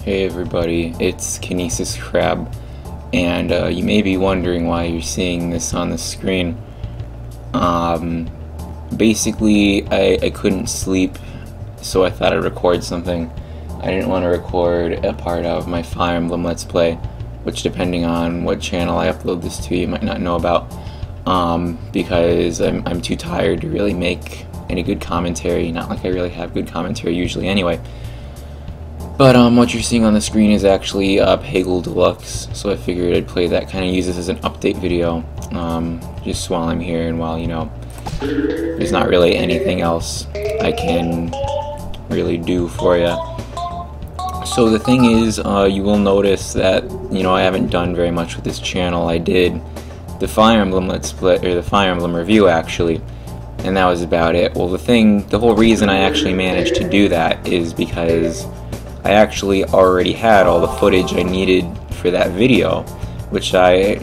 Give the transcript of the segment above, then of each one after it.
Hey everybody, it's KinesisKrab, and you may be wondering why you're seeing this on the screen. Basically, I couldn't sleep, so I thought I'd record something. I didn't want to record a part of my Fire Emblem Let's Play, which depending on what channel I upload this to, you might not know about, because I'm too tired to really make any good commentary, not like I really have good commentary usually anyway. But what you're seeing on the screen is actually Peggle Deluxe, so I figured I'd play that, kind of use this as an update video, just while I'm here and while, you know, there's not really anything else I can really do for you. So the thing is, you will notice that, you know, I haven't done very much with this channel. I did the Fire Emblem Let's Play, or the Fire Emblem review actually, and that was about it. Well, the whole reason I actually managed to do that is because I actually already had all the footage I needed for that video, which I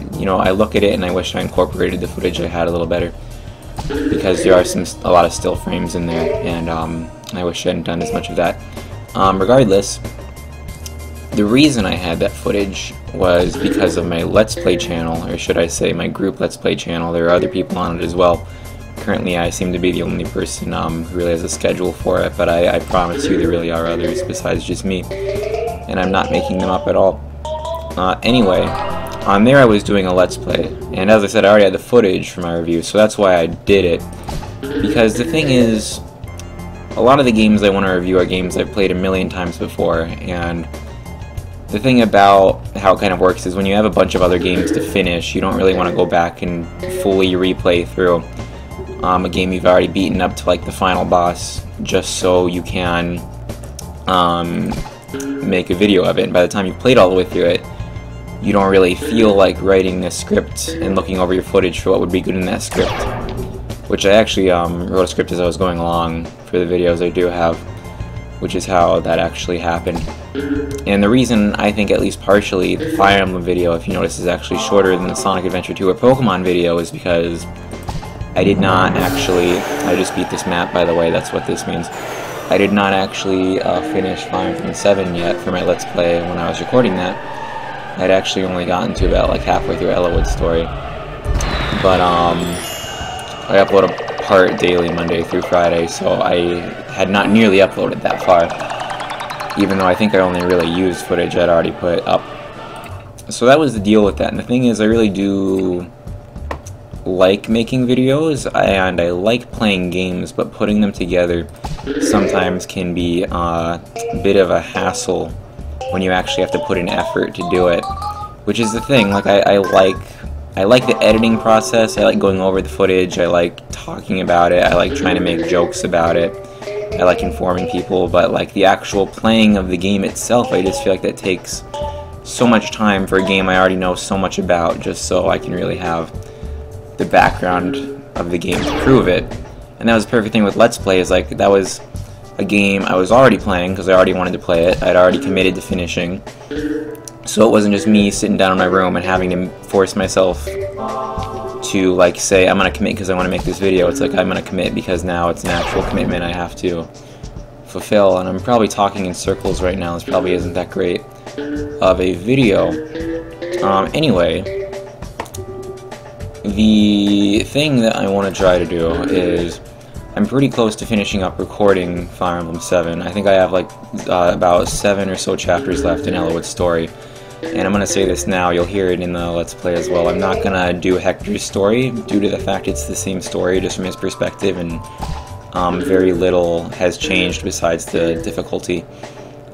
look at it and I wish I incorporated the footage I had a little better, because there are a lot of still frames in there, and I wish I hadn't done as much of that. Regardless, the reason I had that footage was because of my Let's Play channel, or should I say my group Let's Play channel. There are other people on it as well. Currently I seem to be the only person who really has a schedule for it, but I promise you there really are others besides just me, and I'm not making them up at all. Anyway, on there I was doing a Let's Play, and as I said, I already had the footage for my review, so that's why I did it. Because the thing is, a lot of the games I want to review are games I've played a million times before, and the thing about how it kind of works is when you have a bunch of other games to finish, you don't really want to go back and fully replay through a game you've already beaten up to like the final boss, just so you can make a video of it. And by the time you've played all the way through it, you don't really feel like writing a script and looking over your footage for what would be good in that script. Which I actually wrote a script as I was going along for the videos I do have, which is how that actually happened. And the reason I think, at least partially, the Fire Emblem video, if you notice, is actually shorter than the Sonic Adventure 2 or Pokemon video is because I did not actually, I just beat this map by the way, that's what this means. I did not actually finish Fire Emblem 7 yet for my Let's Play when I was recording that. I'd actually only gotten to about like halfway through Ellawood's story. But I upload a part daily Monday through Friday, so I had not nearly uploaded that far, even though I think I only really used footage I'd already put up. So that was the deal with that, and the thing is, I really do like making videos, and I like playing games, but putting them together sometimes can be a bit of a hassle when you actually have to put in effort to do it, which is the thing. Like, I like the editing process, I like going over the footage, I like talking about it, I like trying to make jokes about it, I like informing people, but like the actual playing of the game itself, I just feel like that takes so much time for a game I already know so much about, just so I can really have the background of the game to prove it. And that was the perfect thing with Let's Play, is like, that was a game I was already playing because I already wanted to play it, I'd already committed to finishing, so it wasn't just me sitting down in my room and having to force myself to like say I'm gonna commit because I want to make this video. It's like I'm gonna commit because now it's an actual commitment I have to fulfill. And I'm probably talking in circles right now, this probably isn't that great of a video. Anyway, the thing that I want to try to do is, I'm pretty close to finishing up recording Fire Emblem 7. I think I have like about 7 or so chapters left in Ellawood's story. And I'm going to say this now, you'll hear it in the Let's Play as well. I'm not going to do Hector's story due to the fact it's the same story, just from his perspective, and very little has changed besides the difficulty.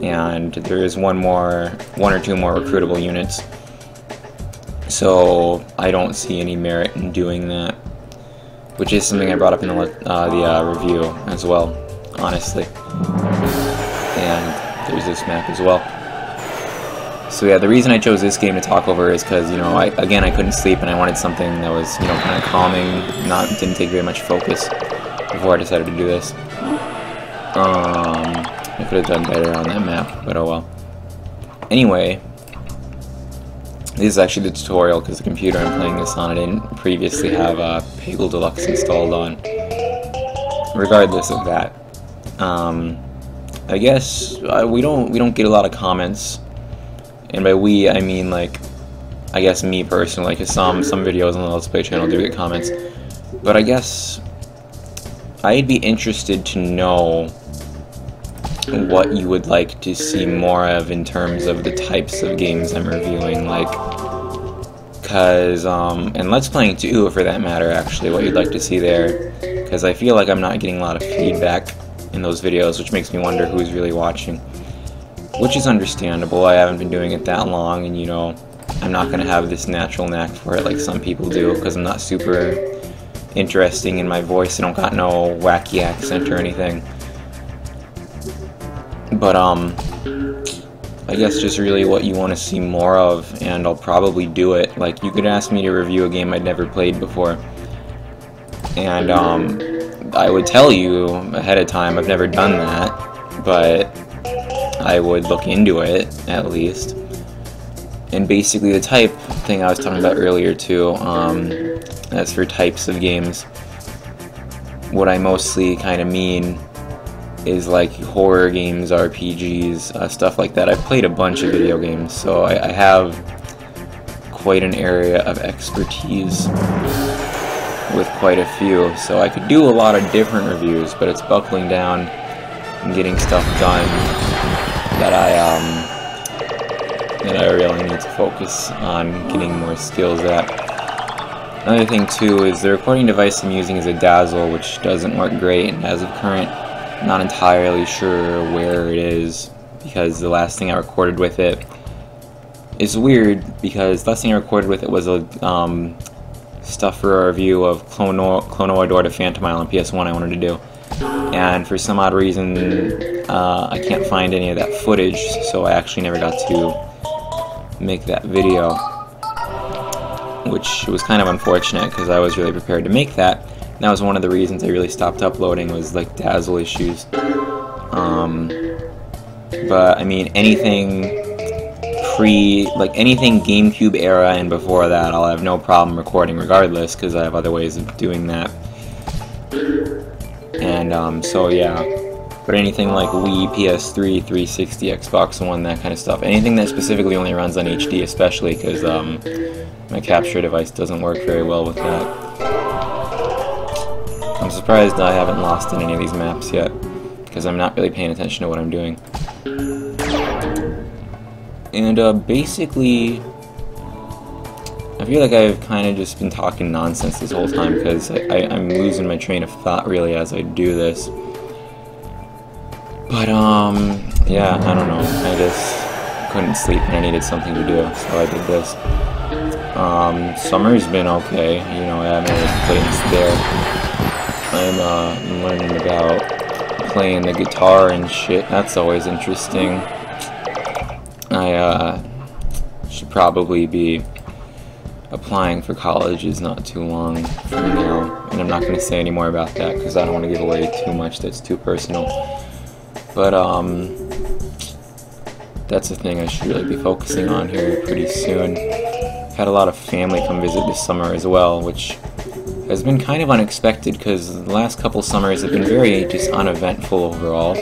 And there is one or two more recruitable units. So I don't see any merit in doing that, which is something I brought up in the review as well, honestly. And there's this map as well. So yeah, the reason I chose this game to talk over is because, you know, I couldn't sleep and I wanted something that was, you know, kind of calming, didn't take very much focus before I decided to do this. I could have done better on that map, but oh well. Anyway, this is actually the tutorial because the computer I'm playing this on I didn't previously have Peggle Deluxe installed on. Regardless of that, I guess we don't get a lot of comments, and by we I mean like, I guess me personally, because some videos on the Let's Play channel do get comments, but I guess I'd be interested to know what you would like to see more of in terms of the types of games I'm reviewing, like, cause and Let's Playing too, for that matter, actually, what you'd like to see there, because I feel like I'm not getting a lot of feedback in those videos, which makes me wonder who's really watching, which is understandable. I haven't been doing it that long, and you know, I'm not gonna have this natural knack for it like some people do, because I'm not super interesting in my voice. I don't got no wacky accent or anything. But I guess just really what you want to see more of, and I'll probably do it. Like, you could ask me to review a game I'd never played before, and I would tell you ahead of time I've never done that, but I would look into it at least. And basically the type thing I was talking about earlier too, as for types of games, what I mostly kind of mean is like horror games, RPGs, stuff like that. I've played a bunch of video games, so I have quite an area of expertise with quite a few, so I could do a lot of different reviews, but it's buckling down and getting stuff done that I really need to focus on getting more skills at. Another thing too is the recording device I'm using is a Dazzle, which doesn't work great, and as of current, I'm not entirely sure where it is, because the last thing I recorded with it is weird, because the last thing I recorded with it was a stuff for a review of Clonoa Door to Phantom Island PS1 I wanted to do, and for some odd reason I can't find any of that footage, so I actually never got to make that video, which was kind of unfortunate because I was really prepared to make that. And that was one of the reasons I really stopped uploading, was like Dazzle issues. But I mean, anything anything GameCube era and before that, I'll have no problem recording regardless, because I have other ways of doing that. And so yeah. But anything like Wii, PS3, 360, Xbox One, that kind of stuff. Anything that specifically only runs on HD, especially, because my capture device doesn't work very well with that. I'm surprised I haven't lost in any of these maps yet, because I'm not really paying attention to what I'm doing. And basically, I feel like I've kind of just been talking nonsense this whole time, because I'm losing my train of thought really as I do this. But, yeah, I don't know, I just couldn't sleep and I needed something to do, so I did this. Summer's been okay, you know, I haven't really played there. I'm learning about playing the guitar and shit, that's always interesting. I, should probably be applying for colleges not too long from now, and I'm not going to say any more about that, because I don't want to give away too much that's too personal. But, that's the thing I should really be focusing on here pretty soon. Had a lot of family come visit this summer as well, which has been kind of unexpected, because the last couple summers have been very just uneventful overall.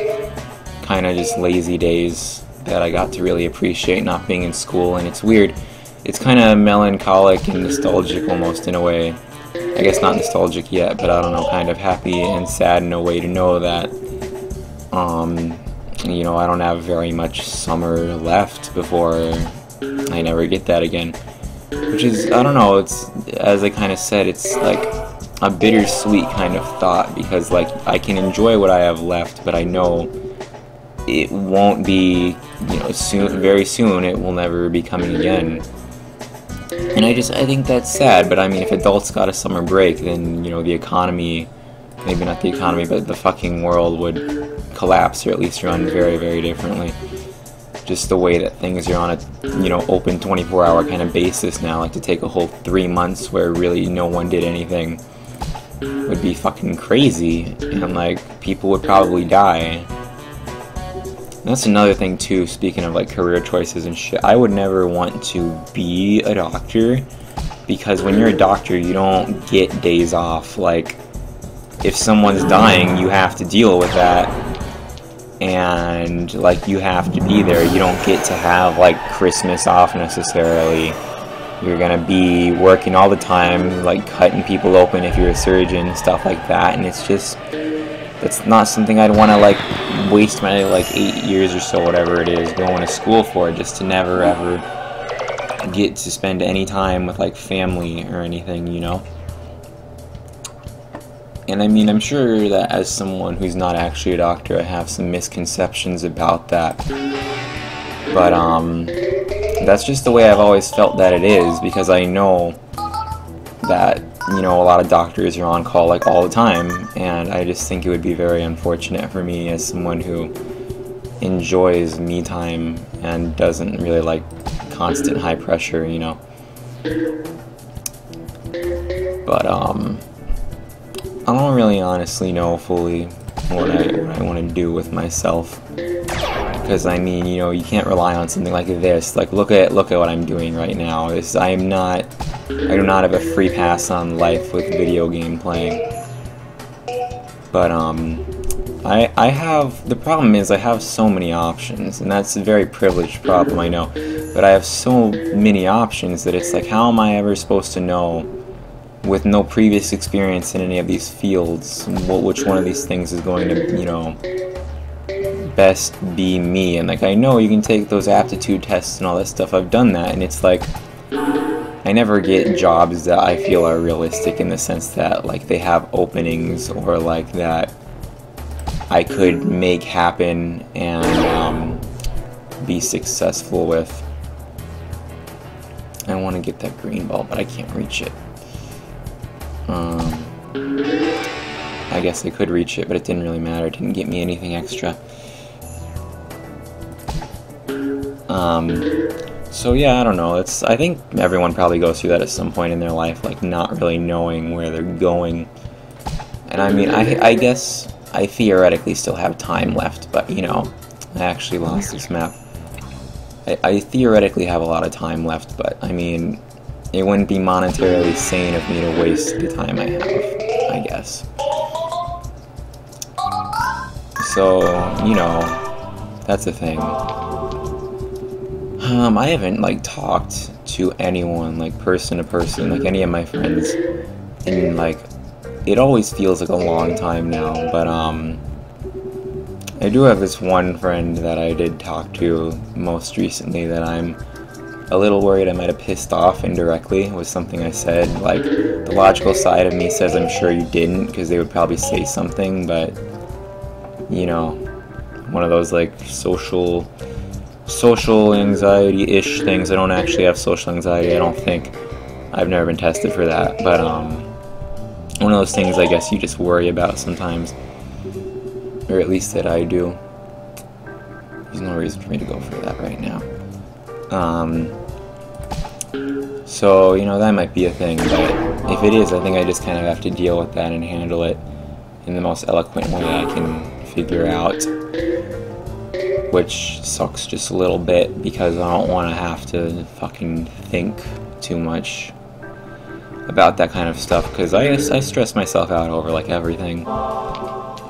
Kind of just lazy days that I got to really appreciate not being in school, and it's weird. It's kind of melancholic and nostalgic almost in a way. I guess not nostalgic yet, but I don't know, kind of happy and sad in a way to know that you know, I don't have very much summer left before I never get that again. Which is, I don't know, it's, as I kind of said, it's like a bittersweet kind of thought, because like I can enjoy what I have left, but I know it won't be, you know, soon, very soon it will never be coming again. And I think that's sad, but I mean, if adults got a summer break, then, you know, the economy, maybe not the economy, but the fucking world would collapse, or at least run very, very differently. Just the way that things are on a, you know, open 24-hour kind of basis now, like to take a whole 3 months where really no one did anything would be fucking crazy, and like people would probably die. And that's another thing too, speaking of like career choices and shit. I would never want to be a doctor, because when you're a doctor you don't get days off. Like, if someone's dying, you have to deal with that. and like you have to be there. You don't get to have like Christmas off necessarily. You're gonna be working all the time, like cutting people open if you're a surgeon, stuff like that, and it's just, that's not something I'd want to like waste my like 8 years or so, whatever it is, going to school for, just to never ever get to spend any time with like family or anything, you know? And I mean, I'm sure that as someone who's not actually a doctor, I have some misconceptions about that, but that's just the way I've always felt that it is, because I know that, you know, a lot of doctors are on call like all the time, and I just think it would be very unfortunate for me as someone who enjoys me time and doesn't really like constant high pressure, you know. But I don't really honestly know fully what I want to do with myself. Because I mean, you know, you can't rely on something like this. Like, look at what I'm doing right now. I do not have a free pass on life with video game playing. But I have, the problem is I have so many options, and that's a very privileged problem, I know. But I have so many options that it's like, how am I ever supposed to know, with no previous experience in any of these fields, which one of these things is going to, you know, best be me? And like, I know you can take those aptitude tests and all that stuff, I've done that, and it's like, I never get jobs that I feel are realistic in the sense that like they have openings, or like that I could make happen and be successful with. I want to get that green ball, but I can't reach it. I guess I could reach it, but it didn't really matter. It didn't get me anything extra. So yeah, I don't know. I think everyone probably goes through that at some point in their life, like not really knowing where they're going. And I mean, I guess I theoretically still have time left, but you know, I actually lost this map. I theoretically have a lot of time left, but I mean, it wouldn't be monetarily sane of me to waste the time I have, I guess. So, you know, that's the thing. I haven't, like, talked to anyone, like, person to person, like, any of my friends, and, like, it always feels like a long time now, but, I do have this one friend that I did talk to most recently that I'm a little worried I might have pissed off indirectly with something I said. Like, the logical side of me says I'm sure you didn't, because they would probably say something, but, you know, one of those, like, social anxiety-ish things. I don't actually have social anxiety, I don't think. I've never been tested for that, but, one of those things I guess you just worry about sometimes. Or at least that I do. There's no reason for me to go for that right now. So, you know, that might be a thing, but if it is, I think I just kind of have to deal with that and handle it in the most eloquent way I can figure out. Which sucks just a little bit, because I don't want to have to fucking think too much about that kind of stuff, because I stress myself out over, like, everything.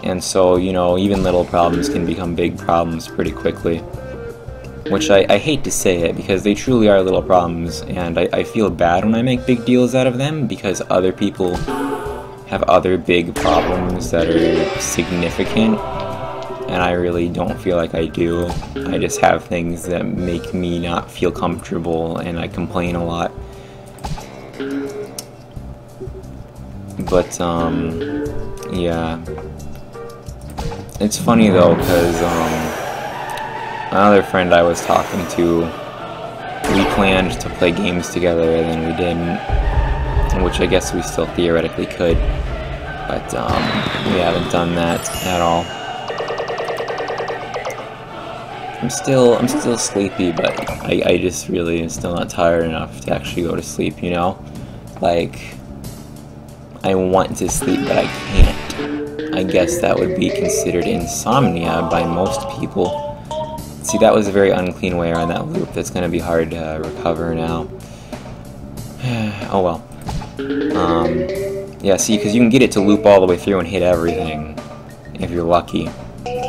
And so, you know, even little problems can become big problems pretty quickly. Which I hate to say it, because they truly are little problems, and I feel bad when I make big deals out of them, because other people have other big problems that are significant, and I really don't feel like I do. I just have things that make me not feel comfortable, and I complain a lot. But, yeah. It's funny though, because another friend I was talking to, we planned to play games together and then we didn't, which I guess we still theoretically could, but we haven't done that at all. I'm still sleepy, but I just really am still not tired enough to actually go to sleep, you know? Like, I want to sleep, but I can't. I guess that would be considered insomnia by most people. See, that was a very unclean way around that loop. That's going to be hard to recover now. Oh well. Yeah, see, because you can get it to loop all the way through and hit everything, if you're lucky.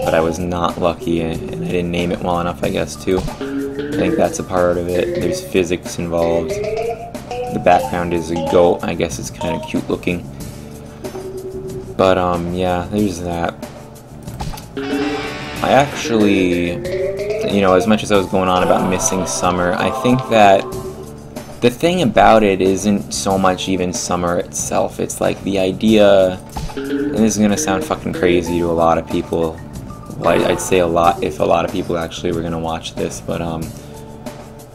but I was not lucky, and I didn't name it well enough, I guess, too. I think that's a part of it. There's physics involved. The background is a goat. I guess it's kind of cute looking. But, yeah, there's that. I actually, you know, as much as I was going on about missing summer, I think that the thing about it isn't so much even summer itself. It's like the idea, and this is gonna sound fucking crazy to a lot of people. Well, I'd say a lot if a lot of people actually were gonna watch this, but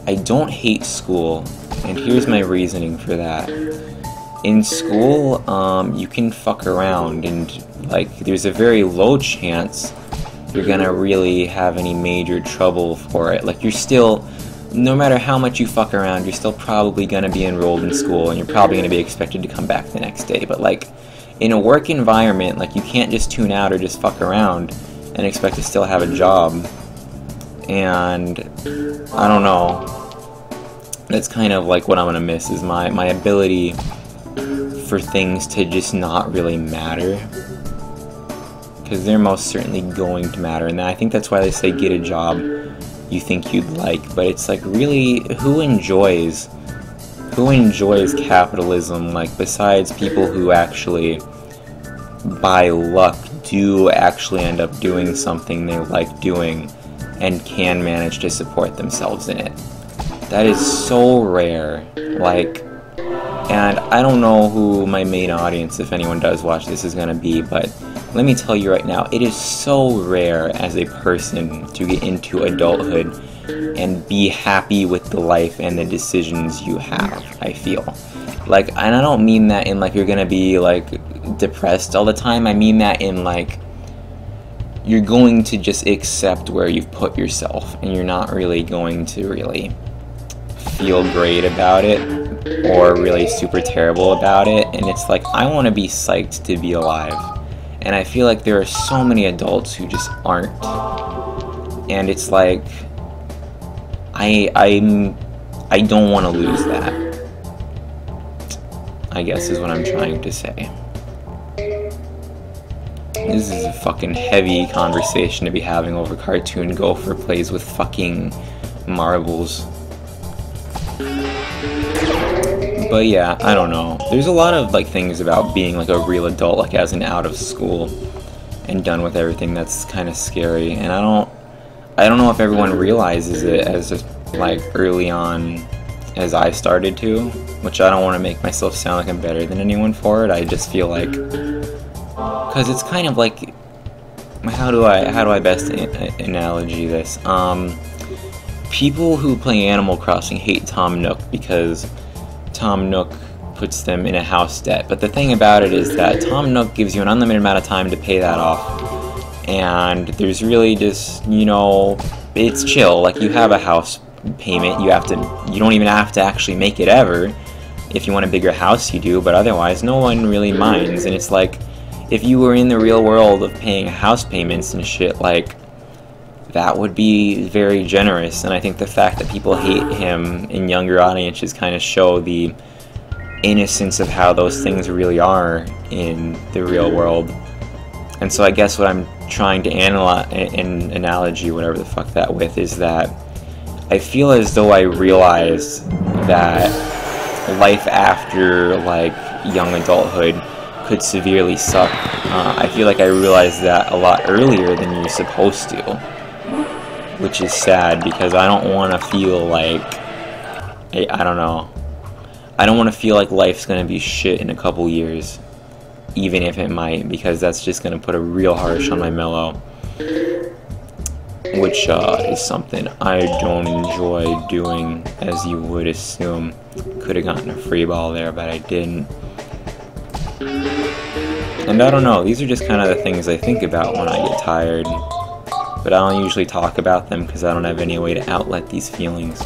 I don't hate school, and here's my reasoning for that. In school, you can fuck around, and like there's a very low chance you're gonna really have any major trouble for it. Like, you're still, no matter how much you fuck around, you're still probably gonna be enrolled in school, and you're probably gonna be expected to come back the next day. But like, in a work environment, like, you can't just tune out or just fuck around and expect to still have a job. And I don't know, that's kind of like what I'm gonna miss, is my ability for things to just not really matter, because they're most certainly going to matter. And I think that's why they say get a job you think you'd like. But it's like, really, who enjoys capitalism, like, besides people who actually by luck do actually end up doing something they like doing and can manage to support themselves in it? That is so rare. Like, and I don't know who my main audience, if anyone does watch this, is gonna be, but let me tell you right now, it is so rare as a person to get into adulthood and be happy with the life and the decisions you have, I feel. Like, and I don't mean that in like you're gonna be like depressed all the time. I mean that in like you're going to just accept where you've put yourself, and you're not really going to really feel great about it or really super terrible about it. And it's like, I want to be psyched to be alive, and I feel like there are so many adults who just aren't. And it's like, I don't want to lose that, I guess is what I'm trying to say. This is a fucking heavy conversation to be having over Cartoon Gopher plays with fucking marbles. But yeah, I don't know. There's a lot of like things about being like a real adult, like as an out of school and done with everything, that's kind of scary. And I don't know if everyone realizes it as like early on as I started to, which I don't want to make myself sound like I'm better than anyone for it. I just feel like, because it's kind of like, how do I best analogy this? People who play Animal Crossing hate Tom Nook because Tom Nook puts them in a house debt. But the thing about it is that Tom Nook gives you an unlimited amount of time to pay that off, and there's really just, you know, it's chill. Like, you have a house payment, you don't even have to actually make it ever. If you want a bigger house, you do, but otherwise no one really minds. And it's like, if you were in the real world of paying house payments and shit, like, that would be very generous. And I think the fact that people hate him in younger audiences kind of show the innocence of how those things really are in the real world. And so I guess what I'm trying to analyze, an analogy, whatever the fuck that with, is that I feel as though I realized that life after, like, young adulthood could severely suck. I feel like I realized that a lot earlier than you're supposed to, which is sad, because I don't want to feel like, I don't know, I don't want to feel like life's going to be shit in a couple years, even if it might, because that's just going to put a real harsh on my mellow, which is something I don't enjoy doing, as you would assume. Could have gotten a free ball there, but I didn't. And I don't know, these are just kind of the things I think about when I get tired, but I don't usually talk about them because I don't have any way to outlet these feelings.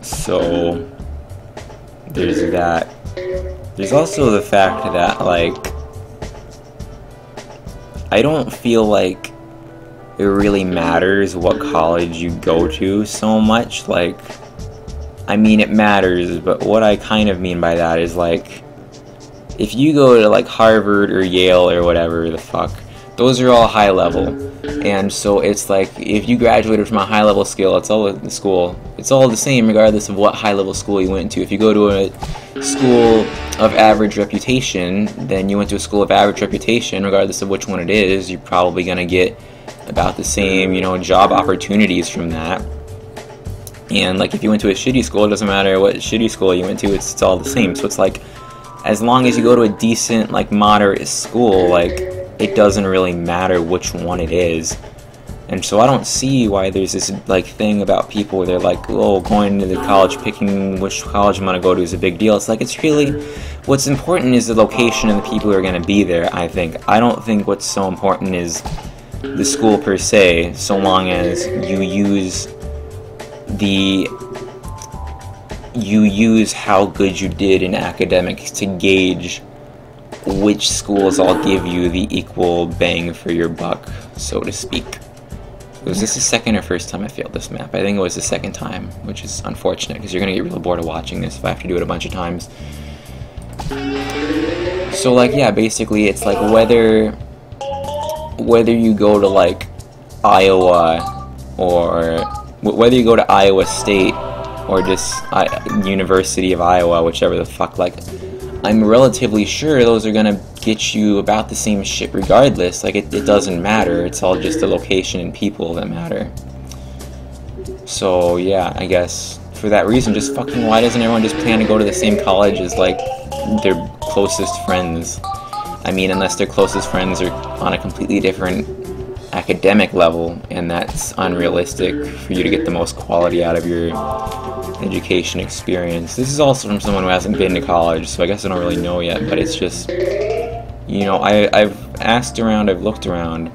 So there's that. There's also the fact that, like, I don't feel like it really matters what college you go to so much. Like, I mean, it matters, but what I kind of mean by that is, like, if you go to like Harvard or Yale or whatever the fuck, those are all high level. And so it's like, if you graduated from a high level school, it's all the same regardless of what high level school you went to. If you go to a school of average reputation, then you went to a school of average reputation, regardless of which one it is, you're probably gonna get about the same, you know, job opportunities from that. And like if you went to a shitty school, it doesn't matter what shitty school you went to, it's all the same. So it's like, as long as you go to a decent, like moderate school, like it doesn't really matter which one it is. And so I don't see why there's this like thing about people where they're like, oh, going to the college, picking which college I'm gonna go to is a big deal. It's like, it's really, what's important is the location and the people who are gonna be there, I think. I don't think what's so important is the school per se, so long as you use how good you did in academics to gauge which schools all give you the equal bang for your buck, so to speak. Was this the second or first time I failed this map? I think it was the second time, which is unfortunate because you're gonna get real bored of watching this if I have to do it a bunch of times. So like, yeah, basically it's like whether you go to like Iowa, or whether you go to Iowa State or just University of Iowa, whichever the fuck, like, I'm relatively sure those are gonna get you about the same shit regardless. Like, it doesn't matter. It's all just the location and people that matter. So, yeah, I guess for that reason, just fucking, why doesn't everyone just plan to go to the same college as, like, their closest friends? I mean, unless their closest friends are on a completely different academic level, and that's unrealistic for you to get the most quality out of your education experience. This is also from someone who hasn't been to college, so I guess I don't really know yet, but it's just, you know, I've asked around, I've looked around,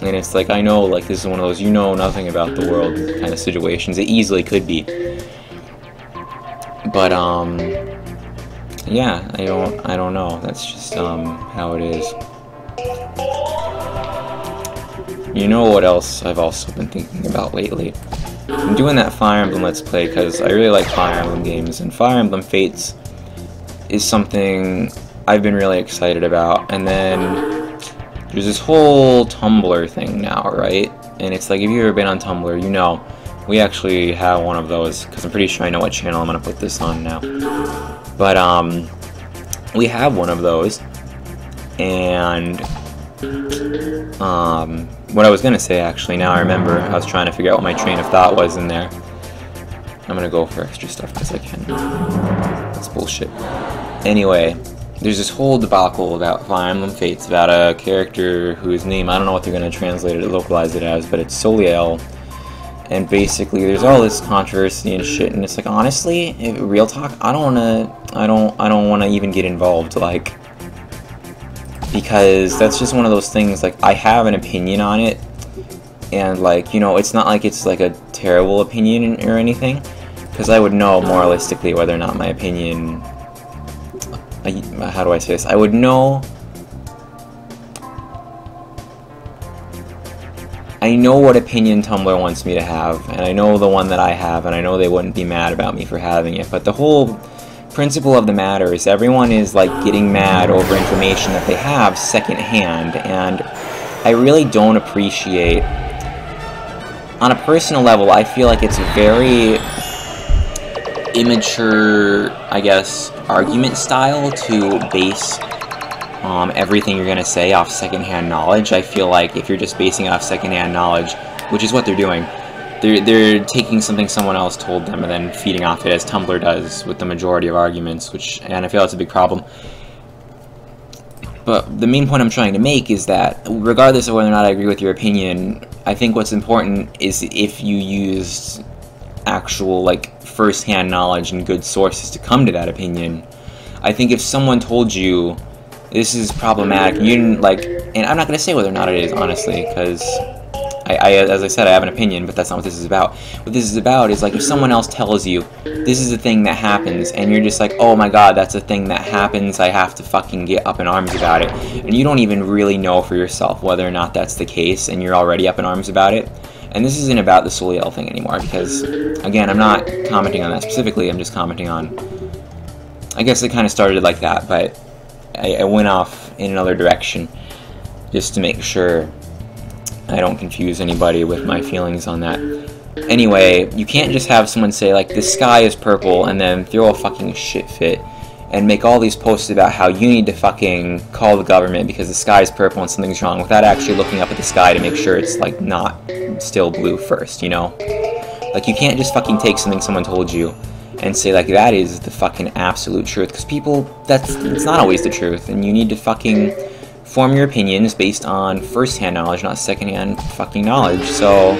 and it's like, I know, like, this is one of those you know nothing about the world kind of situations. It easily could be. But, yeah, I don't know. That's just, how it is. You know what else I've also been thinking about lately? I'm doing that Fire Emblem Let's Play because I really like Fire Emblem games, and Fire Emblem Fates is something I've been really excited about. And then there's this whole Tumblr thing now, right? And it's like, if you've ever been on Tumblr, you know, we actually have one of those, because I'm pretty sure I know what channel I'm going to put this on now. But, we have one of those, and what I was gonna say, actually, now I remember, I was trying to figure out what my train of thought was in there. I'm gonna go for extra stuff because I can. That's bullshit. Anyway, there's this whole debacle about Fire Emblem Fates, about a character whose name, I don't know what they're gonna translate it, localize it as, but it's Soliel. And basically, there's all this controversy and shit, and it's like, honestly, real talk, I don't wanna even get involved, like, because that's just one of those things, like, I have an opinion on it, and, like, you know, it's not like it's, like, a terrible opinion or anything, because I would know moralistically whether or not my opinion, how do I say this, I would know, I know what opinion Tumblr wants me to have, and I know the one that I have, and I know they wouldn't be mad about me for having it, but the whole principle of the matter is everyone is like getting mad over information that they have secondhand, and I really don't appreciate, on a personal level, I feel like it's a very immature, I guess, argument style to base everything you're gonna say off secondhand knowledge. I feel like if you're just basing it off secondhand knowledge, which is what they're doing, they're taking something someone else told them and then feeding off it, as Tumblr does with the majority of arguments, and I feel that's a big problem. But the main point I'm trying to make is that, regardless of whether or not I agree with your opinion, I think what's important is if you use actual, like, first-hand knowledge and good sources to come to that opinion. I think if someone told you, this is problematic, and you didn't, like, and I'm not going to say whether or not it is, honestly, because as I said, I have an opinion, but that's not what this is about. What this is about is, like, if someone else tells you, this is a thing that happens, and you're just like, oh my god, that's a thing that happens, I have to fucking get up in arms about it, and you don't even really know for yourself whether or not that's the case, and you're already up in arms about it. And this isn't about the Soliel thing anymore, because, again, I'm not commenting on that specifically, I'm just commenting on, I guess it kind of started like that, but I went off in another direction just to make sure I don't confuse anybody with my feelings on that. Anyway, you can't just have someone say, like, the sky is purple, and then throw a fucking shit fit and make all these posts about how you need to fucking call the government because the sky is purple and something's wrong, without actually looking up at the sky to make sure it's, like, not still blue first, you know? Like, you can't just fucking take something someone told you and say, like, that is the fucking absolute truth, because people, it's not always the truth, and you need to fucking form your opinions based on first-hand knowledge, not second-hand fucking knowledge. So,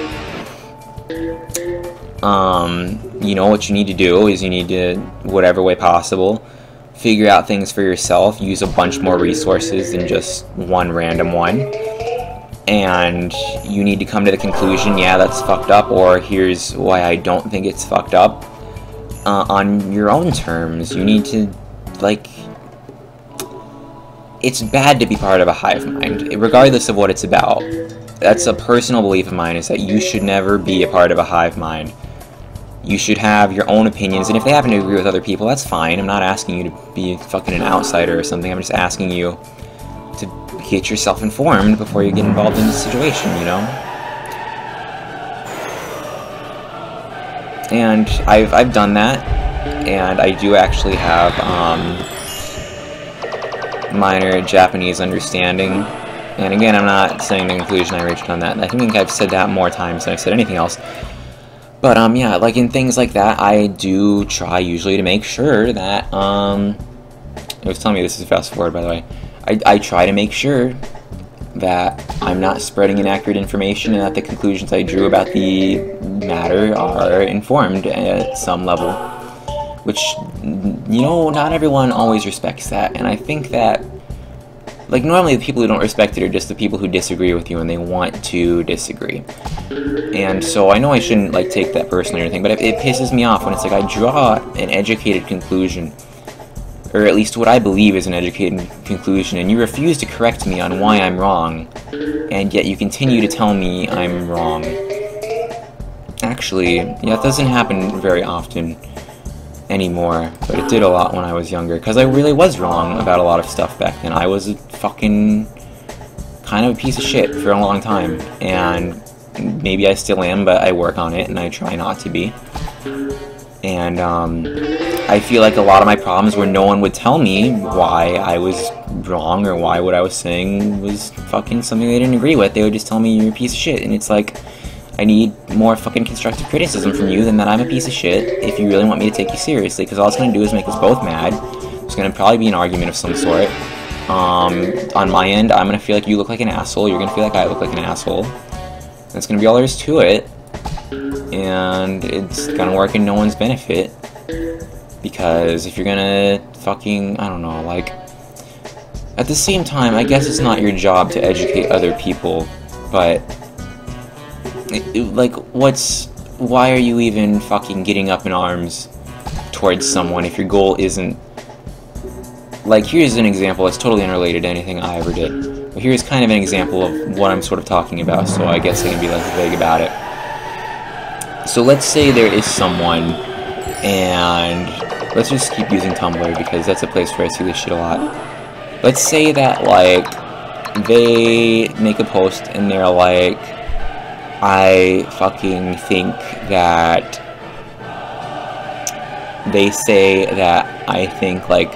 you know, what you need to do is you need to, whatever way possible, figure out things for yourself, use a bunch more resources than just one random one, and you need to come to the conclusion, yeah, that's fucked up, or here's why I don't think it's fucked up, on your own terms. You need to, like, it's bad to be part of a hive mind, regardless of what it's about. That's a personal belief of mine, is that you should never be a part of a hive mind. You should have your own opinions, and if they happen to agree with other people, that's fine. I'm not asking you to be fucking an outsider or something. I'm just asking you to get yourself informed before you get involved in the situation, you know? And I've done that, and I do actually have minor Japanese understanding. And again, I'm not saying the conclusion I reached on that. I think I've said that more times than I've said anything else. But, yeah, like, in things like that, I do try usually to make sure that, it was telling me this is fast forward, by the way. I try to make sure that I'm not spreading inaccurate information and that the conclusions I drew about the matter are informed at some level. Which, you know, not everyone always respects that, and I think that, like, normally the people who don't respect it are just the people who disagree with you and they want to disagree. And so I know I shouldn't, like, take that personally or anything, but it pisses me off when it's like I draw an educated conclusion, or at least what I believe is an educated conclusion, and you refuse to correct me on why I'm wrong, and yet you continue to tell me I'm wrong. Actually, yeah, it doesn't happen very often anymore, but it did a lot when I was younger, because I really was wrong about a lot of stuff back then. I was a fucking kind of a piece of shit for a long time, and maybe I still am, but I work on it, and I try not to be. And, I feel like a lot of my problems were no one would tell me why I was wrong, or why what I was saying was fucking something they didn't agree with. They would just tell me you're a piece of shit, and it's like, I need more fucking constructive criticism from you than that I'm a piece of shit if you really want me to take you seriously, because all it's going to do is make us both mad. There's going to probably be an argument of some sort. On my end, I'm going to feel like you look like an asshole, you're going to feel like I look like an asshole. That's going to be all there is to it, and it's going to work in no one's benefit, because if you're going to fucking, I don't know, like, at the same time, I guess it's not your job to educate other people, but like, why are you even fucking getting up in arms towards someone if your goal isn't, like, here's an example that's totally unrelated to anything I ever did, but here's kind of an example of what I'm sort of talking about, so I guess I can be less vague about it. So let's say there is someone, and let's just keep using Tumblr because that's a place where I see this shit a lot. Let's say that, like, they make a post and they're like, I fucking think that, they say that I think, like,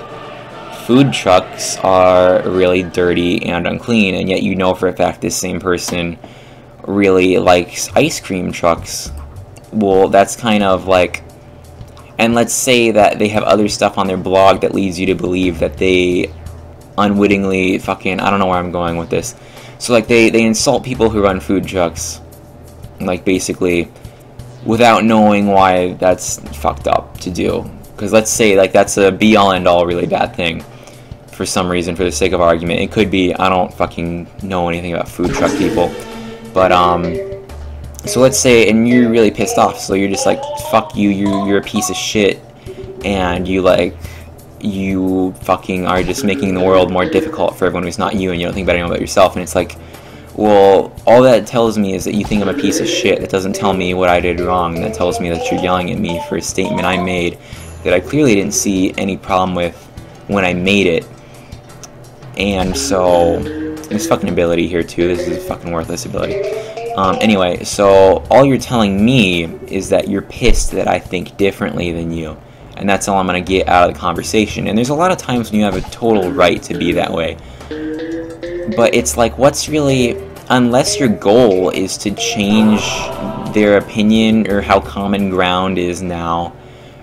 food trucks are really dirty and unclean, and yet you know for a fact this same person really likes ice cream trucks. Well, that's kind of like, and let's say that they have other stuff on their blog that leads you to believe that they unwittingly fucking, I don't know where I'm going with this. So, like, they insult people who run food trucks, like, basically, without knowing why that's fucked up to do. Because let's say, like, that's a be-all end-all really bad thing, for some reason, for the sake of argument. It could be, I don't fucking know anything about food truck people, but, so let's say, and you're really pissed off, so you're just like, fuck you, you're a piece of shit, and you, like, you fucking are just making the world more difficult for everyone who's not you, and you don't think anything about yourself, and it's like, well, all that tells me is that you think I'm a piece of shit. That doesn't tell me what I did wrong. That tells me that you're yelling at me for a statement I made that I clearly didn't see any problem with when I made it. And so, this fucking ability here too, this is a fucking worthless ability. Anyway, so all you're telling me is that you're pissed that I think differently than you. And that's all I'm gonna get out of the conversation. And there's a lot of times when you have a total right to be that way. But it's like, what's really, unless your goal is to change their opinion or how common ground is now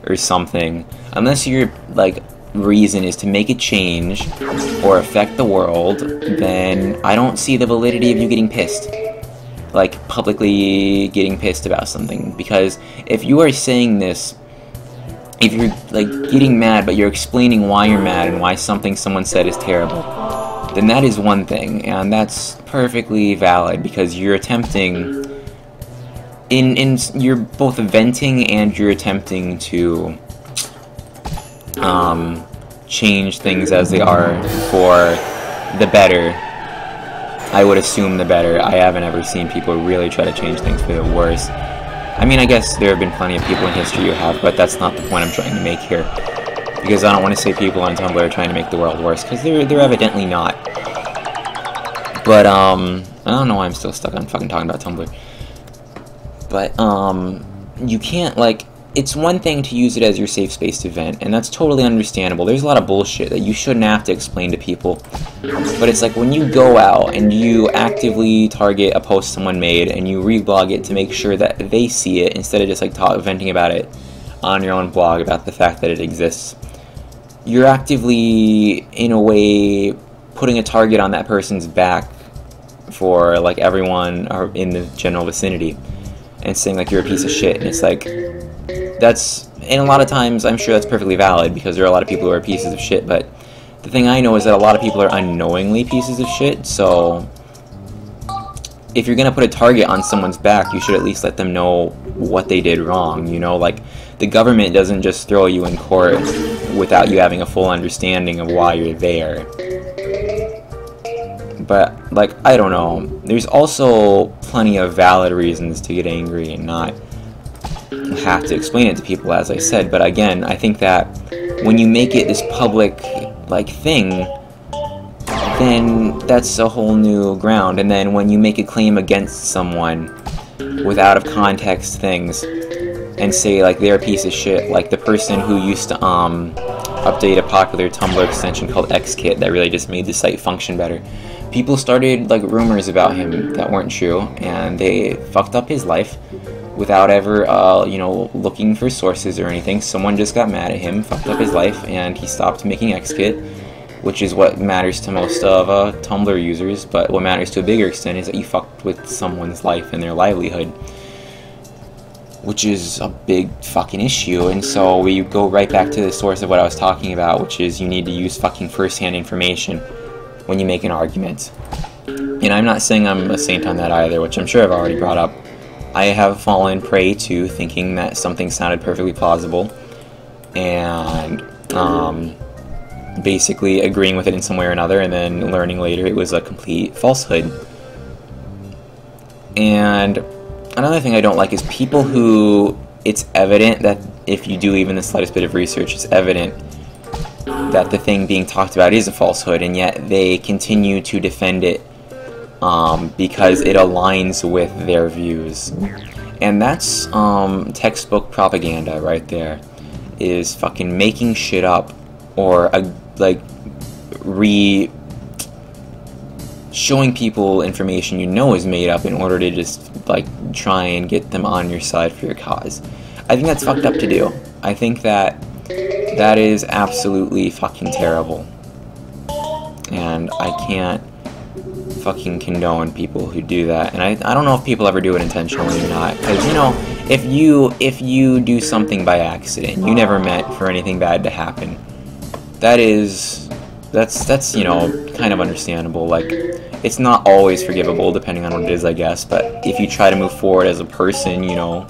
or something, unless your like reason is to make a change or affect the world, then I don't see the validity of you getting pissed, like publicly getting pissed about something. Because if you are saying this, if you're like getting mad but you're explaining why you're mad and why something someone said is terrible, then that is one thing, and that's perfectly valid, because you're attempting you're both venting and you're attempting to change things as they are for the better. I would assume the better. I haven't ever seen people really try to change things for the worse. I mean, I guess there have been plenty of people in history who have, but that's not the point I'm trying to make here. Because I don't want to say people on Tumblr are trying to make the world worse, because they're evidently not. But, I don't know why I'm still stuck on fucking talking about Tumblr. But, you can't, like, it's one thing to use it as your safe space to vent, and that's totally understandable. There's a lot of bullshit that you shouldn't have to explain to people. But it's like when you go out and you actively target a post someone made and you reblog it to make sure that they see it, instead of just like venting about it on your own blog about the fact that it exists, you're actively, in a way, putting a target on that person's back for like everyone in the general vicinity, and saying like you're a piece of shit. And it's like, that's, and a lot of times I'm sure that's perfectly valid, because there are a lot of people who are pieces of shit, but the thing I know is that a lot of people are unknowingly pieces of shit. So if you're gonna put a target on someone's back, you should at least let them know what they did wrong, you know? Like, the government doesn't just throw you in court without you having a full understanding of why you're there. But, like, I don't know. There's also plenty of valid reasons to get angry and not have to explain it to people, as I said. But again, I think that when you make it this public, like, thing, then that's a whole new ground. And then when you make a claim against someone with out-of-context things and say, like, they're a piece of shit, like the person who used to, update a popular Tumblr extension called XKit that really just made the site function better. People started, like, rumors about him that weren't true, and they fucked up his life without ever, you know, looking for sources or anything. Someone just got mad at him, fucked up his life, and he stopped making XKit, which is what matters to most of Tumblr users. But what matters to a bigger extent is that you fucked with someone's life and their livelihood, which is a big fucking issue. And so we go right back to the source of what I was talking about, which is you need to use fucking first-hand information when you make an argument. And I'm not saying I'm a saint on that either, which I'm sure I've already brought up. I have fallen prey to thinking that something sounded perfectly plausible and basically agreeing with it in some way or another, and then learning later it was a complete falsehood. And another thing I don't like is people who, it's evident that if you do even the slightest bit of research, it's evident that the thing being talked about is a falsehood, and yet they continue to defend it because it aligns with their views. And that's textbook propaganda right there, is fucking making shit up or like showing people information you know is made up in order to just like try and get them on your side for your cause. I think that's fucked up to do. I think that that is absolutely fucking terrible, and I can't fucking condone people who do that. And I don't know if people ever do it intentionally or not, because, you know, if you do something by accident, you never meant for anything bad to happen, that's you know, kind of understandable. Like, it's not always forgivable depending on what it is, I guess, but if you try to move forward as a person, you know,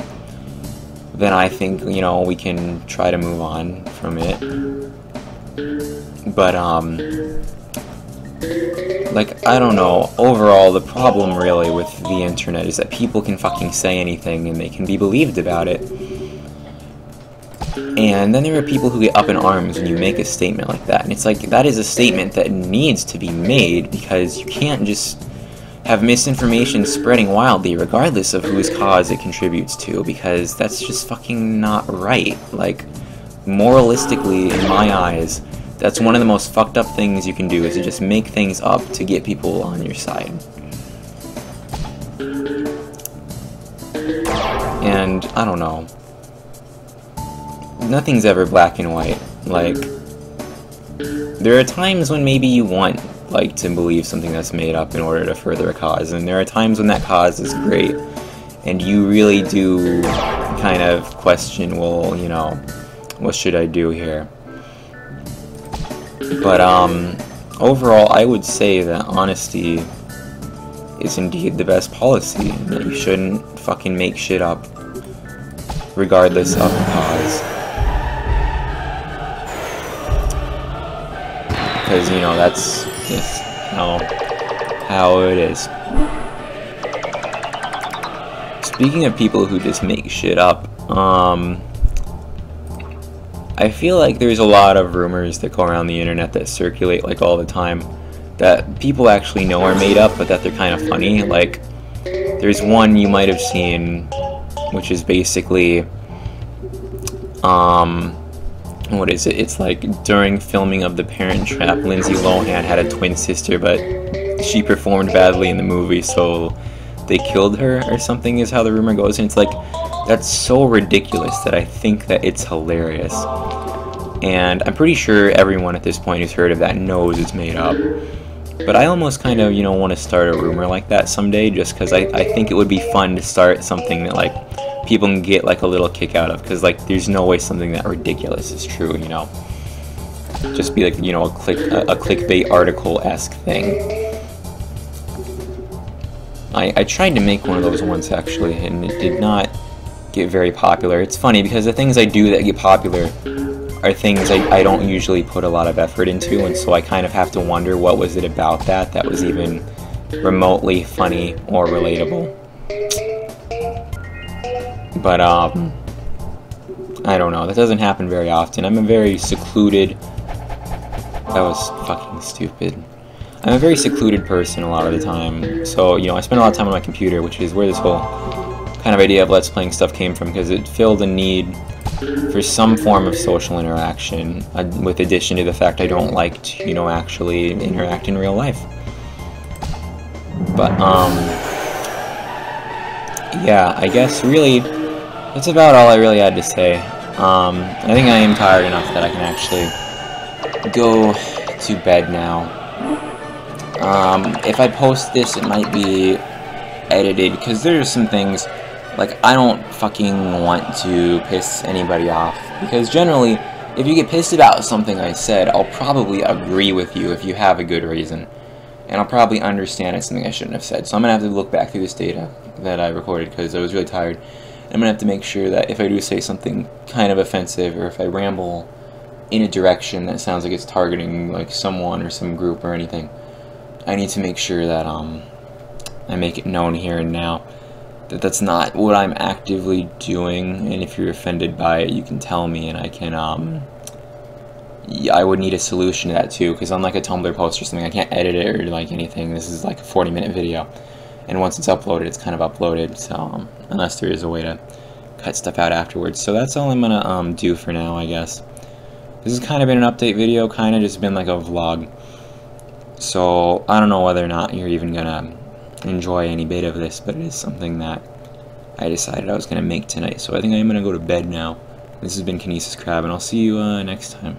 then I think, you know, we can try to move on from it. But like, I don't know, overall the problem really with the internet is that people can fucking say anything and they can be believed about it. And then there are people who get up in arms when you make a statement like that. And it's like, that is a statement that needs to be made, because you can't just have misinformation spreading wildly regardless of whose cause it contributes to, because that's just fucking not right. Like, moralistically, in my eyes, that's one of the most fucked up things you can do, is to just make things up to get people on your side. And, I don't know. Nothing's ever black and white. Like, there are times when maybe you want, like, to believe something that's made up in order to further a cause, and there are times when that cause is great, and you really do kind of question, well, you know, what should I do here? But, overall, I would say that honesty is indeed the best policy, and that you shouldn't fucking make shit up regardless of the cause. Because, you know, that's just how it is. Speaking of people who just make shit up, I feel like there's a lot of rumors that go around the internet that circulate, like, all the time, that people actually know are made up, but that they're kind of funny. Like, there's one you might have seen, which is basically, what is it? It's like, during filming of The Parent Trap, Lindsay Lohan had a twin sister, but she performed badly in the movie, so they killed her or something, is how the rumor goes. And it's like, that's so ridiculous that I think that it's hilarious. And I'm pretty sure everyone at this point who's heard of that knows it's made up. But I almost kind of, you know, want to start a rumor like that someday, just because I think it would be fun to start something that, like, people can get, like, a little kick out of, because, like, there's no way something that ridiculous is true, you know? Just be, like, you know, a clickbait article-esque thing. I tried to make one of those once, actually, and it did not get very popular. It's funny, because the things I do that get popular are things I don't usually put a lot of effort into, and so I kind of have to wonder, what was it about that was even remotely funny or relatable. But, I don't know, that doesn't happen very often. I'm a very secluded... That was fucking stupid. I'm a very secluded person a lot of the time, so, you know, I spend a lot of time on my computer, which is where this whole kind of idea of Let's Playing stuff came from, because it filled a need for some form of social interaction, with addition to the fact I don't like to, you know, actually interact in real life. But, yeah, I guess really, that's about all I really had to say. I think I am tired enough that I can actually go to bed now. If I post this, it might be edited, because there's some things, like, I don't fucking want to piss anybody off, because generally, if you get pissed about something I said, I'll probably agree with you if you have a good reason, and I'll probably understand it's something I shouldn't have said. So I'm gonna have to look back through this data that I recorded, because I was really tired. I'm gonna have to make sure that if I do say something kind of offensive, or if I ramble in a direction that sounds like it's targeting, like, someone or some group or anything, I need to make sure that I make it known here and now that that's not what I'm actively doing, and if you're offended by it, you can tell me, and I can, I would need a solution to that too, because unlike a Tumblr post or something, I can't edit it or, like, anything. This is like a 40-minute video, and once it's uploaded, it's kind of uploaded, so, unless there is a way to cut stuff out afterwards. So that's all I'm gonna, do for now, I guess. This has kind of been an update video, kind of just been like a vlog. So, I don't know whether or not you're even gonna enjoy any bit of this, but it is something that I decided I was gonna make tonight. So I think I'm gonna go to bed now. This has been KinesisKrab, and I'll see you next time.